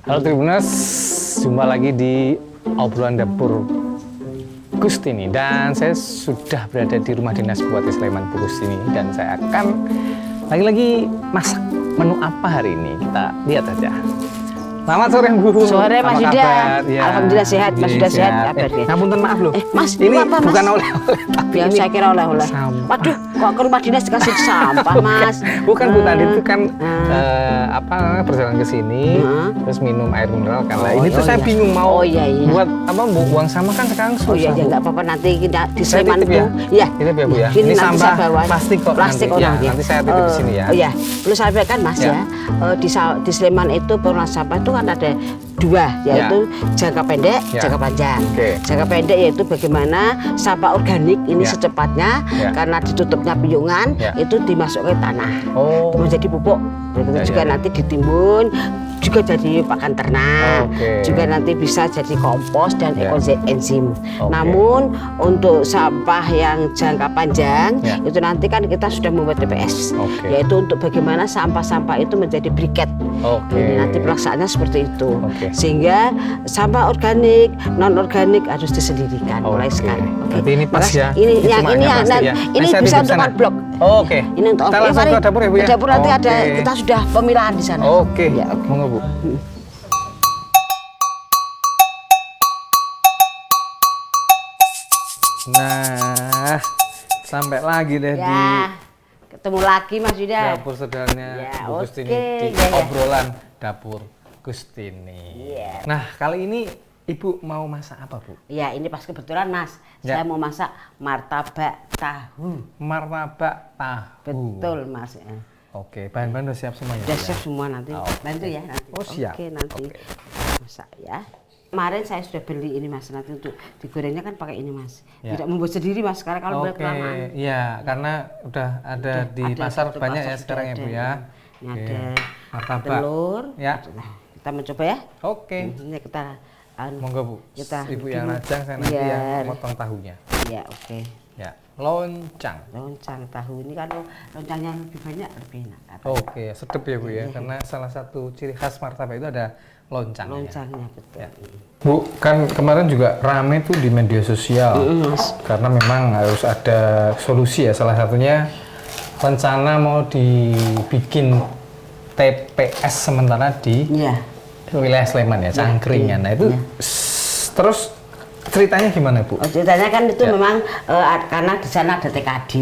Halo Tribuners, jumpa lagi di obrolan dapur Gustini dan saya sudah berada di rumah dinas Bupati Sleman Bu Gustini dan saya akan lagi-lagi masak menu apa hari ini, kita lihat aja. Selamat sore Bu. Sore Mas Yuda. Ya. Alhamdulillah sehat, Mas Yuda sehat kabarnya. Ngapunten maaf loh. Mas, ini apa, Mas? Bukan oleh-oleh tapi ya, ini saya kira oleh-oleh. Waduh, kok ke rumah dinas dikasih sampah, Mas? Bukan Bu, tadi itu kan perjalanan ke sini terus minum air mineral kan. Ini tuh saya bingung mau buat apa Bu, buang sampah kan sekarang susah. Oh iya, enggak apa-apa, nanti kita di ya. Sleman Bu. Iya. Titip ya Bu ya. Ini sampah plastik kok. Plastik nanti. Ya, nanti saya titip di sini ya. Oh iya, perlu saya sampaikan Mas ya. Di Sleman itu pengelolaan sampah itu kan ada dua, yaitu jangka pendek, jangka panjang. Jangka pendek yaitu bagaimana sampah organik ini secepatnya karena ditutupnya piungan itu dimasukkan ke tanah, menjadi pupuk. Juga nanti ditimbun, juga jadi pakan ternak, juga nanti bisa jadi kompos dan ekoenzim. Namun untuk sampah yang jangka panjang itu nanti kan kita sudah membuat TPS, yaitu untuk bagaimana sampah-sampah itu menjadi briket. Jadi nanti pelaksanaannya seperti itu, sehingga sampah organik, non organik harus disendirikan mulai sekarang. Berarti ini pas ya? Ini bisa untuk blok. Ini untuk kita langsung ke dapur ya Bu ya? Dapur nanti ada, kita sudah pemilahan di sana. Monggo Bu. Nah, sampai lagi deh di ketemu lagi Mas Yuda. Dapur sederhananya Bu Gustini di obrolan dapur Gustini. Nah, kali ini Ibu mau masak apa Bu? Ya, ini pas kebetulan Mas. Saya mau masak martabak tahu. Martabak tahu. Betul Mas. Oke, bahan-bahan udah siap semua ya? Udah siap semua nanti. Bantu ya nanti. Oh siap. Oke, nanti masak ya. Kemarin saya sudah beli ini Mas, nanti untuk digorengnya kan pakai ini Mas. Tidak membuat sendiri Mas, sekarang kalau buat kelamaan. Iya, karena udah ada di pasar banyak ya sekarang ya Bu ya. Ini ada martabak. Telur. Ya. Kita mencoba ya. Ini kita monggo Bu. Ibu yang rajang, saya nanti yang motong tahunya. Iya, oke. Ya, loncang. Loncang tahu ini kan loncangnya lebih banyak lebih enak. Sedap ya Bu ya, karena salah satu ciri khas martabak itu ada loncangnya. Loncangnya betul. Ya. Bu, kan kemarin juga rame tuh di media sosial. Karena memang harus ada solusi ya, salah satunya rencana mau dibikin TPS sementara di wilayah Sleman ya, Cangkringan. Nah itu terus ceritanya gimana Bu? Ceritanya kan itu memang karena di sana ada TKD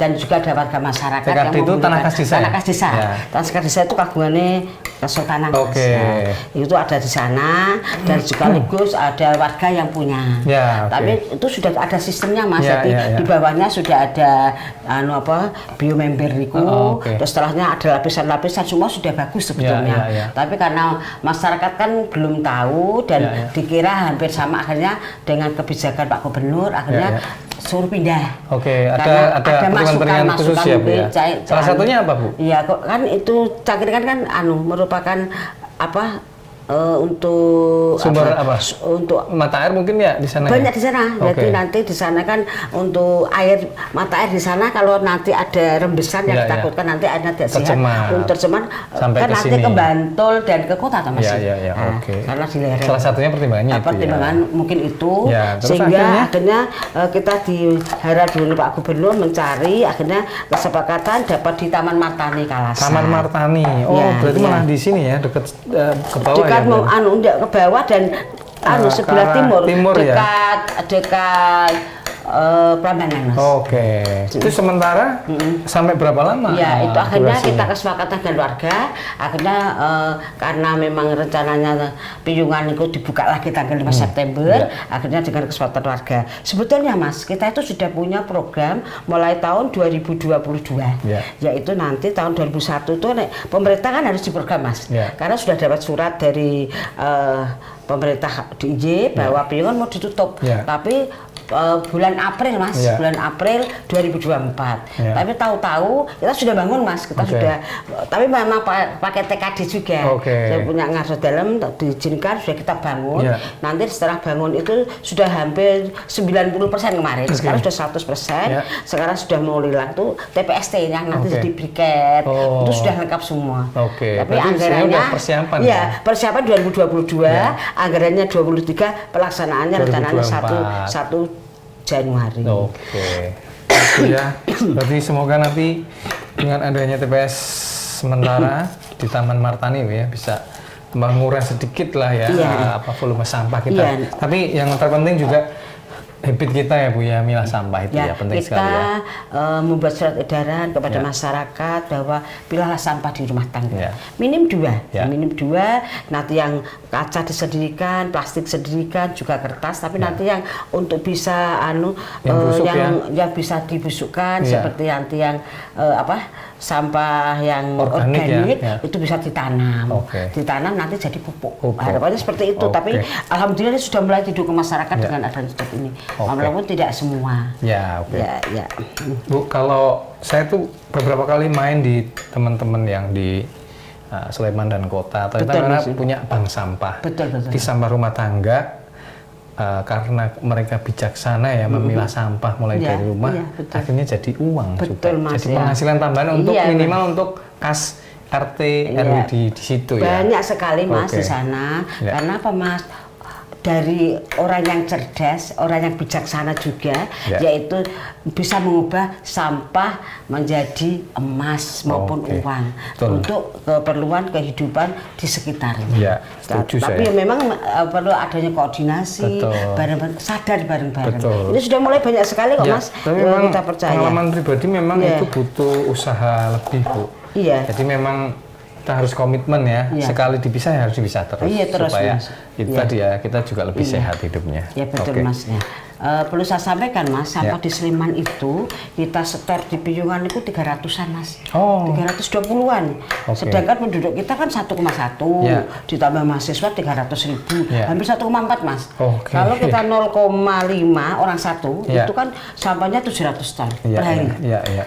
dan juga ada warga masyarakat TKD yang itu tanah kas desa. Tanah kas desa. Tanah kas desa itu kagungannya Kesultanan. Itu ada di sana dan sekaligus ada warga yang punya. Tapi itu sudah ada sistemnya Mas. Jadi di bawahnya sudah ada biomember itu. Terus setelahnya ada lapisan-lapisan, semua sudah bagus sebetulnya. Tapi karena masyarakat kan belum tahu dan dikira hampir sama, akhirnya dengan kebijakan Pak Gubernur akhirnya suruh pindah. Ada masukan khusus ya Bu ya. Salah satunya apa Bu? Iya, kan itu Cangkringan kan merupakan untuk sumber untuk mata air mungkin ya di sana. Banyak di sana. Jadi nanti di sana kan untuk mata air di sana kalau nanti ada rembesan yang ditakutkan nanti airnya tidak sehat, tercemar kan nanti ke Bantul dan ke kota Mas. Karena di lereng. Salah satunya pertimbangannya itu. Pertimbangan mungkin itu sehingga akhirnya kita diharap dulu Pak Gubernur mencari akhirnya kesepakatan dapat di Taman Martani Kalasan. Taman Martani. Berarti malah di sini ya dekat ke bawah. Mau ke bawah dan sebelah timur dekat Prambanan Mas. Itu sementara sampai berapa lama? Ya itu akhirnya kita kesepakatan dengan warga, akhirnya karena memang rencananya piungan itu dibuka lagi tanggal 5 September, akhirnya dengan kesepakatan warga. Sebetulnya Mas, kita itu sudah punya program mulai tahun 2022, yaitu nanti tahun 2001 itu pemerintah kan harus diprogram Mas, karena sudah dapat surat dari pemerintah DIY bahwa piungan mau ditutup, tapi bulan April Mas, bulan April 2024. Tapi tahu-tahu kita sudah bangun Mas, kita sudah, tapi memang pakai TKD juga. Saya punya ngarso dalam diizinkan, sudah kita bangun. Nanti setelah bangun itu sudah hampir 90% kemarin, sekarang sudah 100%. Sekarang sudah mau lilang tuh TPST yang nanti jadi briket, itu sudah lengkap semua. Tapi anggarannya persiapan persiapan 2022, anggarannya 23, pelaksanaannya rencananya 1 Januari. Ya, berarti semoga nanti dengan adanya TPS sementara di Taman Martani ya bisa mengurangi sedikit lah ya apa volume sampah kita. Tapi yang terpenting juga habit kita ya Bu ya, milah sampah itu ya penting sekali ya. Kita membuat surat edaran kepada masyarakat bahwa pilahlah sampah di rumah tangga. Minim 2, minim 2. Nanti yang kaca disendirikan, plastik disendirikan, juga kertas. Tapi nanti yang untuk bisa yang bisa dibusukkan seperti nanti yang sampah yang organik itu bisa ditanam. Ditanam nanti jadi pupuk. Harapannya seperti itu. Tapi alhamdulillah sudah mulai didukung masyarakat dengan adanya seperti ini. Walaupun tidak semua. Bu, kalau saya tuh beberapa kali main di teman-teman yang di Sleman dan kota, ternyata punya bank sampah di sampah rumah tangga. Karena mereka bijaksana ya memilah sampah mulai dari rumah, akhirnya jadi uang juga. Jadi penghasilan tambahan untuk minimal untuk kas RT RW di situ ya. Banyak sekali Mas di sana. Karena apa Mas? Dari orang yang cerdas, orang yang bijaksana juga, yaitu bisa mengubah sampah menjadi emas maupun uang untuk keperluan kehidupan di sekitarnya. Tapi memang perlu adanya koordinasi, sadar bareng-bareng. Ini sudah mulai banyak sekali kok Mas. Tapi memang kita percaya. Pengalaman pribadi memang itu butuh usaha lebih Bu. Jadi memang kita harus komitmen ya, sekali dipisah harus dipisah terus, supaya itu tadi ya kita juga lebih sehat hidupnya. Ya betul Mas ya. Perlu saya sampaikan Mas, sampah di Sleman itu kita setor di Piungan itu 300-an Mas. 320-an. Sedangkan penduduk kita kan 1,1, ditambah mahasiswa 300.000, hampir 1,4 Mas. Kalau kita 0,5 orang satu, itu kan sampahnya 700 ton per hari.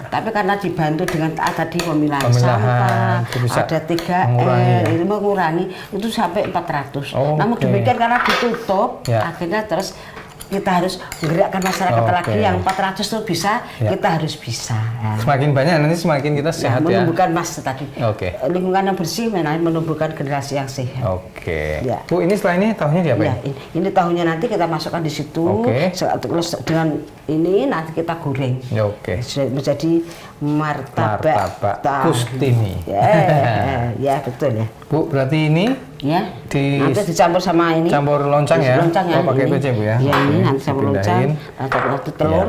Tapi karena dibantu dengan tadi pemilahan sampah, ada 3R, ini mengurangi itu sampai 400. Namun demikian karena ditutup, akhirnya terus kita harus menggerakkan masyarakat lagi yang 400 itu bisa, kita harus bisa. Semakin banyak nanti semakin kita sehat ya. Menumbuhkan Mas tadi. Lingkungan yang bersih menumbuhkan generasi yang sehat. Bu, ini setelah ini tahunya diapain? Ini tahunya nanti kita masukkan di situ. Dengan ini nanti kita goreng. Menjadi martabak Kustini. Ya betul ya. Bu, berarti ini nanti dicampur sama ini. Campur loncang ya? Pakai itu aja Bu ya? Iya, ini nanti campur loncang, atau telur,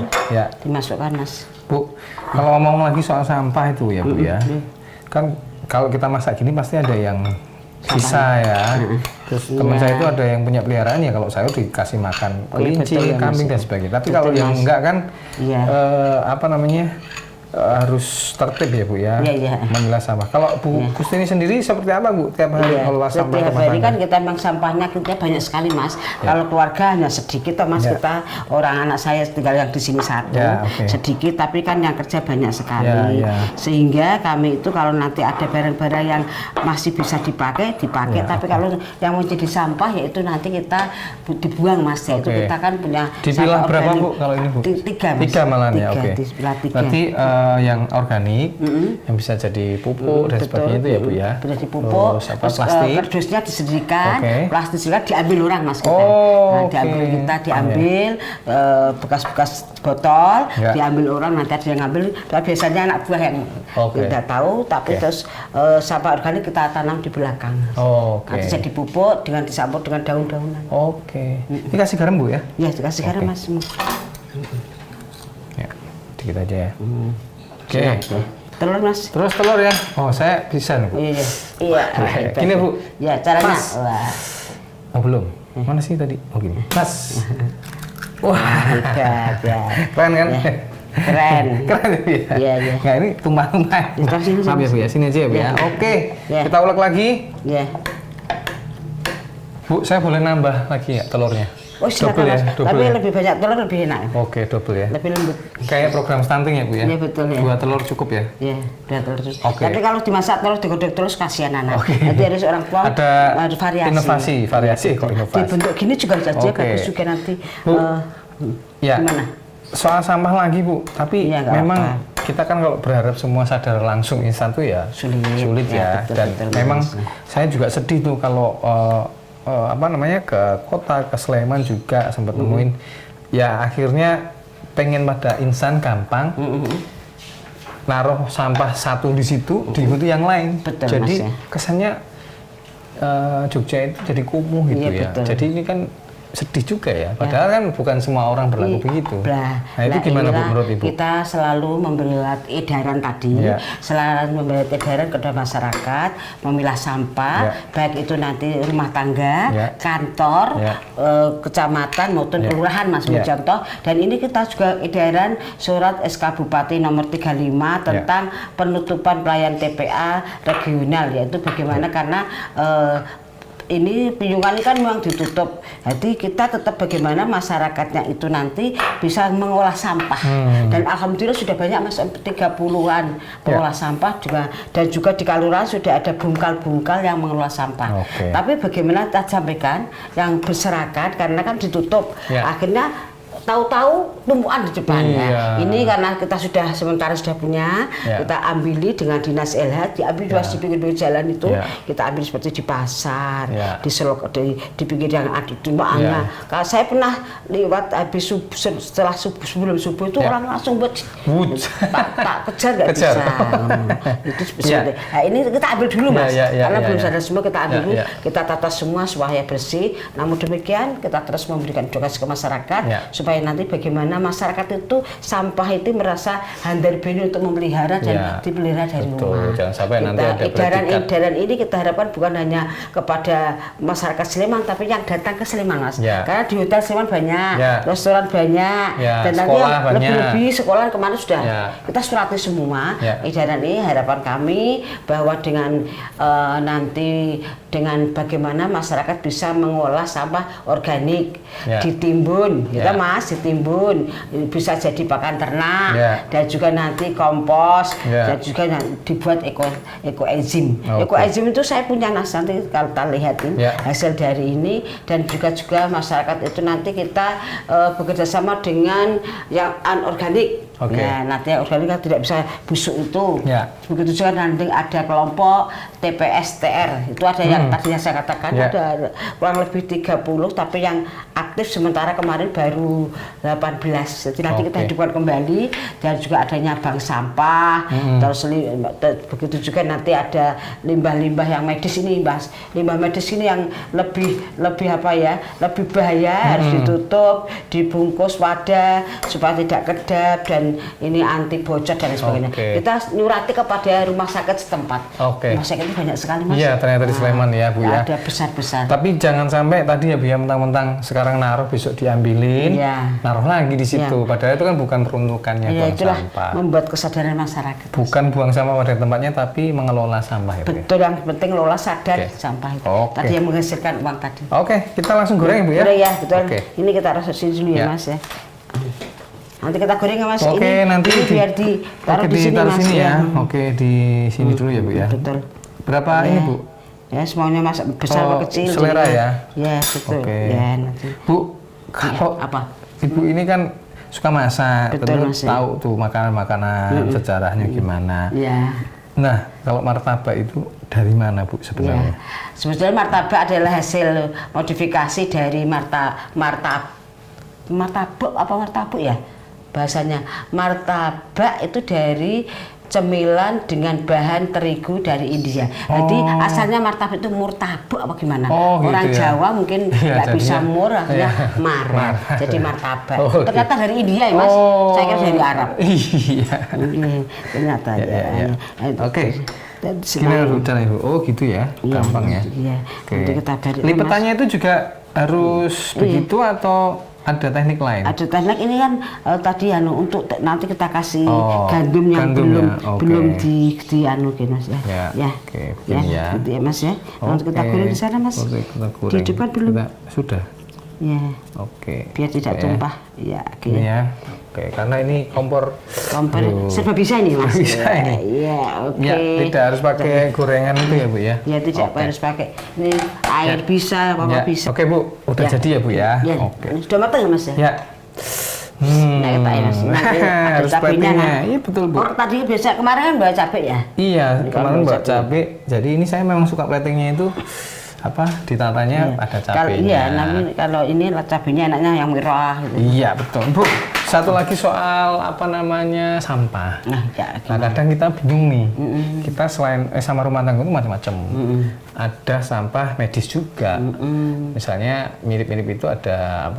dimasukkan Mas. Bu, kalau ngomong lagi soal sampah itu ya Bu ya, kan kalau kita masak gini pasti ada yang sisa ya. Terus teman saya itu ada yang punya peliharaan ya, kalau saya dikasih makan kelinci, kambing dan sebagainya. Tapi kalau yang enggak kan, harus tertib ya Bu ya, memilah sampah. Kalau Bu Kustini sendiri seperti apa Bu tiap hari mengelola sampah? Tiap hari kan kita memang sampahnya kita banyak sekali Mas. Kalau keluarga hanya sedikit Mas, kita orang anak saya tinggal yang di sini satu, sedikit, tapi kan yang kerja banyak sekali. Sehingga kami itu kalau nanti ada barang-barang yang masih bisa dipakai, tapi kalau yang mau jadi sampah yaitu nanti kita dibuang Mas. Yaitu kita kan punya dipilah berapa Bu kalau ini Bu? 3 Mas. 3 malah ya. Berarti yang organik, yang bisa jadi pupuk dan sebagainya itu ya Bu ya. Bisa dipupuk, terus plastik. Kardusnya disediakan, plastik juga diambil orang Mas kita. Diambil bekas-bekas botol, diambil orang, nanti ada yang ngambil. Biasanya anak buah yang tidak tahu, tapi terus sampah organik kita tanam di belakang. Nanti jadi pupuk dengan dicampur dengan daun-daunan. Ini kasih garam Bu ya? Iya, dikasih garam Mas. Ya, dikit aja ya. Telur Mas. Terus telur ya? Saya bisa nih Bu. Iya. Gini Bu. Ya, caranya. Belum. Mana sih tadi? Gini. Mas. Hebat ya. Keren kan? Keren ya? Iya. Nah ini tumpah-tumpah. Maaf ya Bu ya, sini aja ya Bu ya. Oke, kita ulek lagi. Bu, saya boleh nambah lagi ya telurnya? Oh silakan Mas. Tapi lebih banyak telur lebih enak. Oke, double ya. Lebih lembut. Kayak program stunting ya Bu ya? Iya betul ya. 2 telur cukup ya? Iya, 2 telur cukup. Oke. Tapi kalau dimasak telur digodok terus kasihan anak. Jadi harus orang tua ada variasi. Variasi kok inovasi. Dibentuk gini juga saja bagus juga nanti. Bu, ya. Gimana? Soal sampah lagi Bu, tapi ya, memang kita kan kalau berharap semua sadar langsung instan tuh ya sulit ya. Betul, dan betul, memang saya juga sedih tuh kalau ke kota, ke Sleman juga sempat nemuin ya akhirnya pengen pada instan gampang naruh sampah satu di situ diikuti yang lain. Betul, jadi Mas, ya. kesannya Jogja itu jadi kumuh gitu ya. Betul. Jadi ini kan sedih juga ya. Padahal kan bukan semua orang berlaku begitu. Nah itu gimana Bu menurut Ibu? Kita selalu membuat edaran tadi, selalu membuat edaran kepada masyarakat memilah sampah, baik itu nanti rumah tangga, kantor, kecamatan maupun kelurahan Mas contoh. Dan ini kita juga edaran surat SK Bupati nomor 35 tentang penutupan pelayan TPA regional, yaitu bagaimana karena ini Piungan ini kan memang ditutup, jadi kita tetap bagaimana masyarakatnya itu nanti bisa mengolah sampah. Dan alhamdulillah sudah banyak Mas, 30-an pengolah sampah juga, dan juga di kelurahan sudah ada bungkal-bungkal yang mengelola sampah. Tapi bagaimana kita sampaikan yang berserakan karena kan ditutup, akhirnya tahu-tahu tumpuan di depan ya. Ini karena kita sementara sudah punya, kita ambili dengan dinas LH, diambil di pinggir jalan itu, kita ambil seperti di pasar, di selok, di pinggir yang ada di Mbak. Kalau saya pernah lewat habis setelah sebelum subuh itu orang langsung buat tak kejar nggak bisa. Itu seperti. Nah ini kita ambil dulu Mas, karena belum sadar semua kita ambil dulu, kita tata semua supaya bersih. Namun demikian kita terus memberikan edukasi ke masyarakat supaya nanti bagaimana masyarakat itu sampah itu merasa handal beni untuk memelihara dan dipelihara dari rumah. Jangan sampai nanti ada edaran ini kita harapkan bukan hanya kepada masyarakat Sleman, tapi yang datang ke Sleman Mas. Karena di hotel Sleman banyak, restoran banyak, dan nanti yang lebih-lebih sekolah kemarin sudah kita surati semua. Edaran ini harapan kami bahwa dengan nanti dengan bagaimana masyarakat bisa mengolah sampah organik, ditimbun, kita Mas, ditimbun, bisa jadi pakan ternak, dan juga nanti kompos, dan juga dibuat ekoenzim. Ekoenzim itu saya punya nanti kalau kita lihatin hasil dari ini, dan juga masyarakat itu nanti kita bekerja sama dengan yang anorganik. Nanti organik kan tidak bisa busuk itu. Begitu juga nanti ada kelompok TPSTR, itu ada yang tadi saya katakan ada kurang lebih 30, tapi yang aktif sementara kemarin baru 18. Jadi nanti kita hidupkan kembali, dan juga adanya bank sampah, terus begitu juga nanti ada limbah-limbah yang medis ini Mas. Limbah medis ini yang lebih lebih bahaya, harus ditutup, dibungkus wadah supaya tidak kedap, dan ini anti bocor dan sebagainya. Kita nyurati kepada rumah sakit setempat. Rumah sakit itu banyak sekali Mas. Iya, ternyata di Sleman ya Bu ya. Ada besar-besar. Tapi jangan sampai tadi ya Bu ya, mentang-mentang sekarang naruh besok diambilin, naruh lagi di situ. Padahal itu kan bukan peruntukannya buang sampah. Membuat kesadaran masyarakat. Bukan buang sampah pada tempatnya, tapi mengelola sampah ya Bu. Betul, yang penting lola sadar sampah itu. Tadi yang menghasilkan uang tadi. Kita langsung goreng Bu ya. Goreng ya, betul. Ini kita rasusin dulu ya Mas ya. Nanti kita goreng ya Mas. Nanti biar ditaruh di sini Mas ya. Di sini dulu ya Bu ya. Betul. Berapa ini Bu? Ya semuanya Mas, besar atau kecil. Selera ya. Ya betul. Ya nanti. Bu, kalau Ibu ini kan suka masak, terus tahu tuh makanan-makanan sejarahnya gimana. Nah, kalau martabak itu dari mana Bu sebenarnya? Sebetulnya martabak adalah hasil modifikasi dari martabak ya bahasanya. Martabak itu dari cemilan dengan bahan terigu dari India. Jadi asalnya martabak itu murtabak apa gimana? Orang Jawa mungkin nggak bisa murah, marah. Jadi martabak. Ternyata dari India ya Mas. Saya kira dari Arab. Iya. Ternyata ya. Gini udah Ibu. Gitu ya, gampang ya. Nanti kita lipetannya itu juga harus begitu atau ada teknik lain? Ada teknik ini kan tadi untuk nanti kita kasih gandum yang belum di Mas ya. Gitu ya Mas ya. Nanti kita goreng di sana Mas. Di depan belum? Sudah. Ya. Oke. Biar tidak tumpah. Ya, oke. Ya. Oke, karena ini kompor serba bisa ini Mas. Bisa ini. Iya, oke. Ya, tidak harus pakai gorengan itu ya Bu ya. Ya, tidak harus pakai. Ini air bisa, apa bisa. Oke Bu, udah jadi ya Bu ya. Oke. Sudah matang Mas ya? Ya. Nah, kita ya Mas. Harus cabenya. Iya betul Bu. Oh, tadi biasa kemarin kan bawa cabai ya? Iya, kemarin bawa cabai. Jadi ini saya memang suka platingnya itu ditatanya ada cabenya. Iya, namun kalau ini cabenya enaknya yang merah gitu. Iya, betul. Bu, satu lagi soal sampah. Nah, kadang kita bingung nih. Kita selain sama rumah tangga itu macam-macam. Ada sampah medis juga. Misalnya mirip-mirip itu ada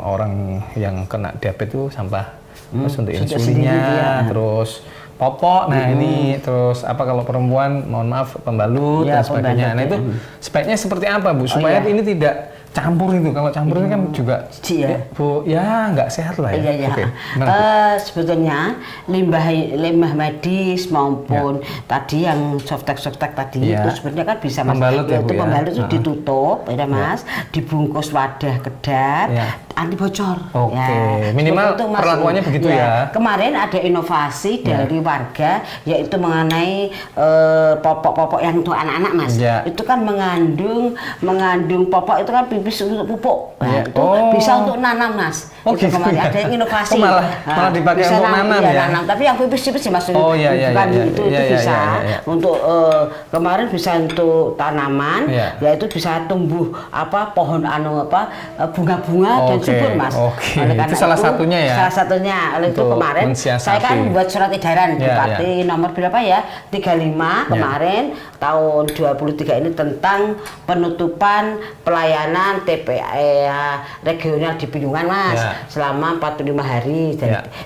orang yang kena diabetes itu sampah terus untuk insulinnya, terus popok. Nah, ini terus kalau perempuan mohon maaf pembalut dan sebagainya. Nah, itu sebaiknya seperti apa Bu supaya ini tidak campur itu. Kalau campur itu kan juga Bu ya nggak sehat lah ya. Iya. Okay. Sebetulnya limbah medis maupun tadi yang softtek tadi itu sebenarnya kan bisa Mas. Pembalut ya Bu ya. Pembalut itu ditutup ya Mas, dibungkus wadah kedap anti bocor. Oke. Minimal perlakuannya begitu ya. Kemarin ada inovasi dari warga yaitu mengenai popok-popok yang untuk anak-anak Mas. Itu kan mengandung popok itu kan pipis untuk pupuk. Nah, itu bisa untuk nanam Mas. Itu kemarin ada yang inovasi. Malah dipakai untuk nanam ya. Nanam. Tapi yang pipis maksudnya bukan itu bisa untuk kemarin bisa untuk tanaman, yaitu bisa tumbuh pohon bunga-bunga dan subur Mas. Itu salah satunya ya. Salah satunya. Oleh itu kemarin saya kan buat surat edaran Bupati nomor berapa ya? 35 kemarin tahun 23 ini tentang penutupan pelayanan TPA regional di Piungan Mas selama 45 hari.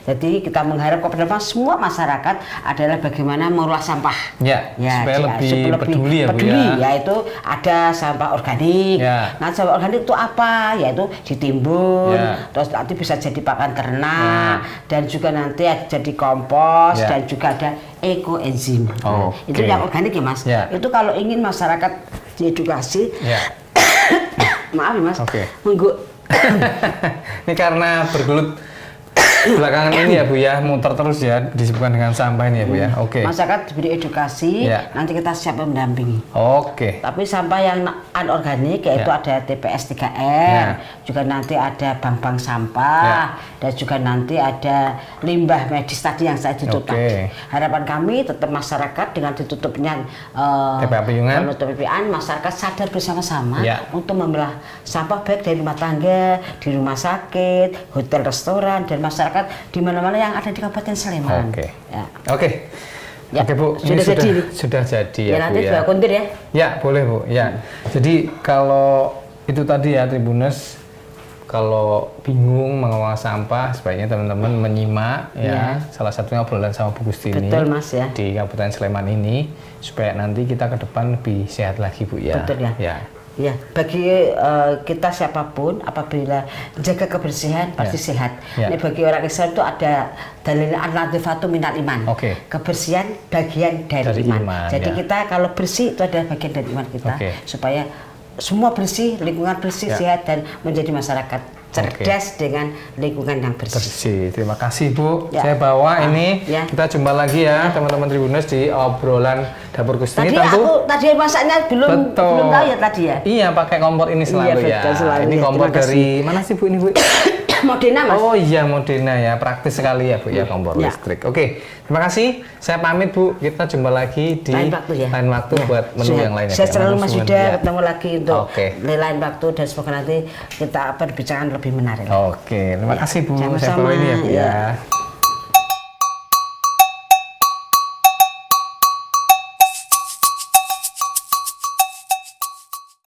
Jadi kita mengharap kepada semua masyarakat adalah bagaimana mengolah sampah. Supaya lebih peduli ya Bu ya. Yaitu ada sampah organik. Nah, sampah organik itu apa? Yaitu ditimbun, terus nanti bisa jadi pakan ternak dan juga nanti jadi kompos dan juga ada ekoenzim. Itu yang organik ya Mas. Itu kalau ingin masyarakat diedukasi. Maaf ya Mas. Ini karena bergelut belakangan ini ya Bu ya, muter terus ya disebutkan dengan sampah ini ya Bu ya. Masyarakat diberi edukasi, nanti kita siap mendampingi. Tapi sampah yang anorganik yaitu ada TPS 3R, juga nanti ada bank-bank sampah, dan juga nanti ada limbah medis tadi yang saya tutup tadi. Harapan kami tetap masyarakat dengan ditutupnya TPA Piungan, masyarakat sadar bersama-sama untuk memilah sampah baik dari rumah tangga, di rumah sakit, hotel, restoran, dan masyarakat di mana-mana yang ada di Kabupaten Sleman. Oke Bu, sudah jadi ya Bu ya. Kuntir ya? Ya boleh Bu. Ya. Jadi kalau itu tadi ya Tribuners, kalau bingung mengolah sampah sebaiknya teman-teman menyimak salah satunya obrolan sama Bu Gustini. Betul Mas ya. Di Kabupaten Sleman ini supaya nanti kita ke depan lebih sehat lagi Bu ya. Betul ya. Ya, bagi kita siapapun apabila jaga kebersihan pasti sehat. Ini bagi orang Islam itu ada dalil an-nadhifatu minal iman. Kebersihan bagian dari iman. Jadi kita kalau bersih itu adalah bagian dari iman kita supaya semua bersih, lingkungan bersih, sehat dan menjadi masyarakat cerdas dengan lingkungan yang bersih. Terima kasih Bu. Saya bawa ini. Kita jumpa lagi ya teman-teman Tribuners di obrolan Dapur Gustini. Tadi masaknya belum tahu ya tadi ya. Iya, pakai kompor ini selalu ya. Ini kompor dari mana sih Bu ini Bu? Modena Mas. Oh iya Modena ya, praktis sekali ya Bu ya kompor listrik. Terima kasih. Saya pamit Bu. Kita jumpa lagi di lain waktu buat menu yang lainnya. Saya selalu Mas Yuda ketemu lagi untuk lain waktu dan semoga nanti kita berbicara lebih menarik. Terima kasih Bu. Saya bawa ini ya Bu ya.